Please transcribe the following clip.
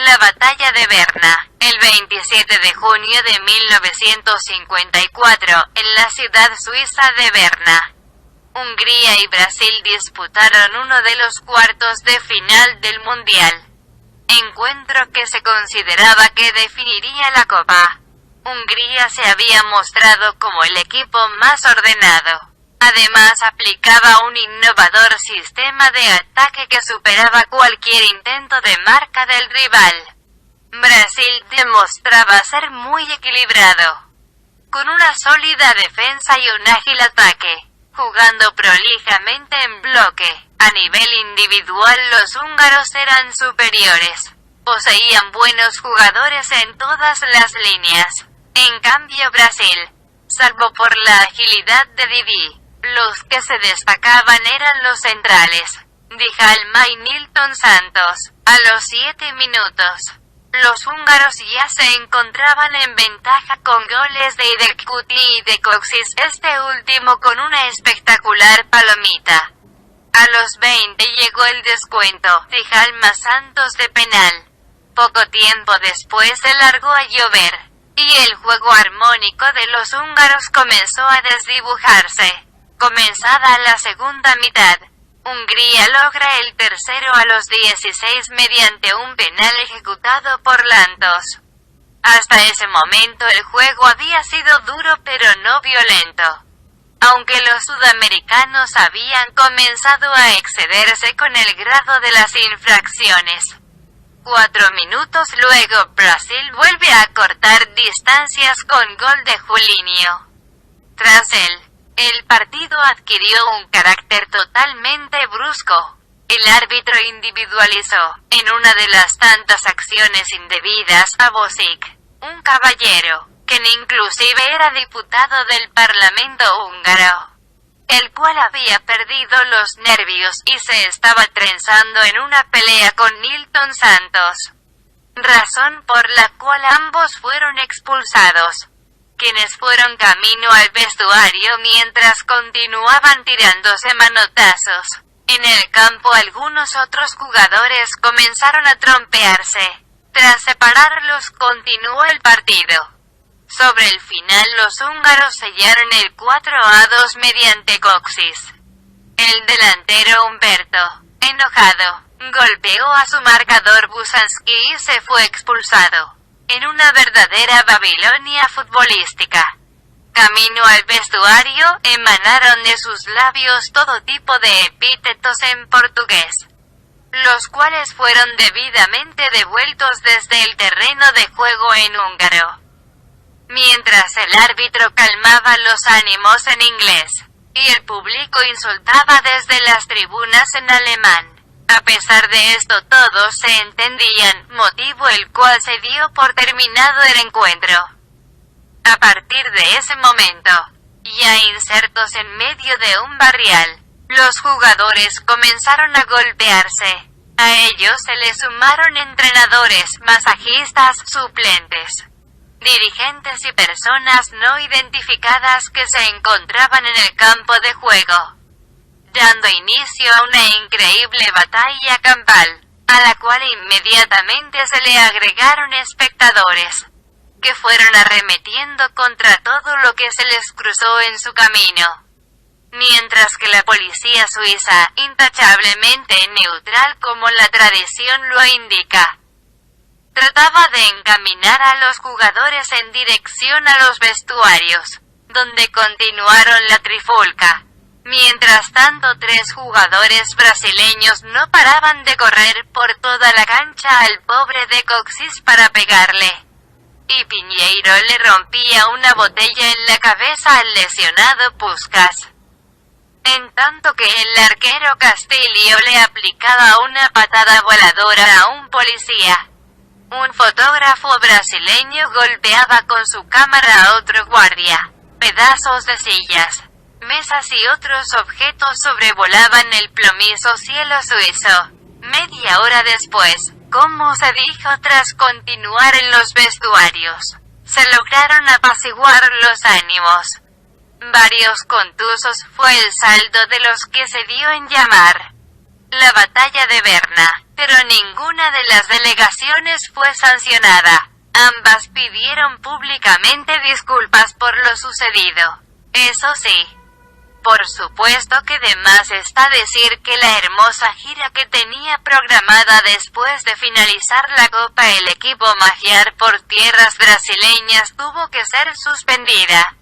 La batalla de Berna, el 27 de junio de 1954, en la ciudad suiza de Berna. Hungría y Brasil disputaron uno de los cuartos de final del Mundial. Encuentro que se consideraba que definiría la Copa. Hungría se había mostrado como el equipo más ordenado. Además aplicaba un innovador sistema de ataque que superaba cualquier intento de marca del rival. Brasil demostraba ser muy equilibrado, con una sólida defensa y un ágil ataque, jugando prolijamente en bloque. A nivel individual los húngaros eran superiores. Poseían buenos jugadores en todas las líneas. En cambio Brasil, salvo por la agilidad de Didi, los que se destacaban eran los centrales, Djalma y Nilton Santos. A los 7 minutos, los húngaros ya se encontraban en ventaja con goles de Idekuti y de Kocsis, este último con una espectacular palomita. A los 20 llegó el descuento, Djalma Santos de penal. Poco tiempo después se largó a llover, y el juego armónico de los húngaros comenzó a desdibujarse. Comenzada la segunda mitad, Hungría logra el tercero a los 16 mediante un penal ejecutado por Lantos. Hasta ese momento el juego había sido duro pero no violento, aunque los sudamericanos habían comenzado a excederse con el grado de las infracciones. 4 minutos luego Brasil vuelve a cortar distancias con gol de Julinho. Tras él, el partido adquirió un carácter totalmente brusco. El árbitro individualizó, en una de las tantas acciones indebidas, a Bosic, un caballero, quien inclusive era diputado del Parlamento húngaro, el cual había perdido los nervios y se estaba trenzando en una pelea con Nilton Santos, razón por la cual ambos fueron expulsados, quienes fueron camino al vestuario mientras continuaban tirándose manotazos. En el campo algunos otros jugadores comenzaron a trompearse. Tras separarlos continuó el partido. Sobre el final los húngaros sellaron el 4-2 mediante Kocsis. El delantero Humberto, enojado, golpeó a su marcador Busanski y se fue expulsado, en una verdadera Babilonia futbolística. Camino al vestuario, emanaron de sus labios todo tipo de epítetos en portugués, los cuales fueron debidamente devueltos desde el terreno de juego en húngaro. Mientras el árbitro calmaba los ánimos en inglés, y el público insultaba desde las tribunas en alemán. A pesar de esto todos se entendían, motivo el cual se dio por terminado el encuentro. A partir de ese momento, ya insertos en medio de un barrial, los jugadores comenzaron a golpearse. A ellos se les sumaron entrenadores, masajistas, suplentes, dirigentes y personas no identificadas que se encontraban en el campo de juego, dando inicio a una increíble batalla campal, a la cual inmediatamente se le agregaron espectadores, que fueron arremetiendo contra todo lo que se les cruzó en su camino. Mientras que la policía suiza, intachablemente neutral como la tradición lo indica, trataba de encaminar a los jugadores en dirección a los vestuarios, donde continuaron la trifulca. Mientras tanto 3 jugadores brasileños no paraban de correr por toda la cancha al pobre de Kocsis para pegarle, y Piñeiro le rompía una botella en la cabeza al lesionado Puskás, en tanto que el arquero Castillo le aplicaba una patada voladora a un policía. Un fotógrafo brasileño golpeaba con su cámara a otro guardia. Pedazos de sillas, mesas y otros objetos sobrevolaban el plomizo cielo suizo. Media hora después, como se dijo tras continuar en los vestuarios, se lograron apaciguar los ánimos. Varios contusos fue el saldo de los que se dio en llamar la batalla de Berna, pero ninguna de las delegaciones fue sancionada. Ambas pidieron públicamente disculpas por lo sucedido. Eso sí, por supuesto que de más está decir que la hermosa gira que tenía programada después de finalizar la Copa el equipo Magyar por tierras brasileñas tuvo que ser suspendida.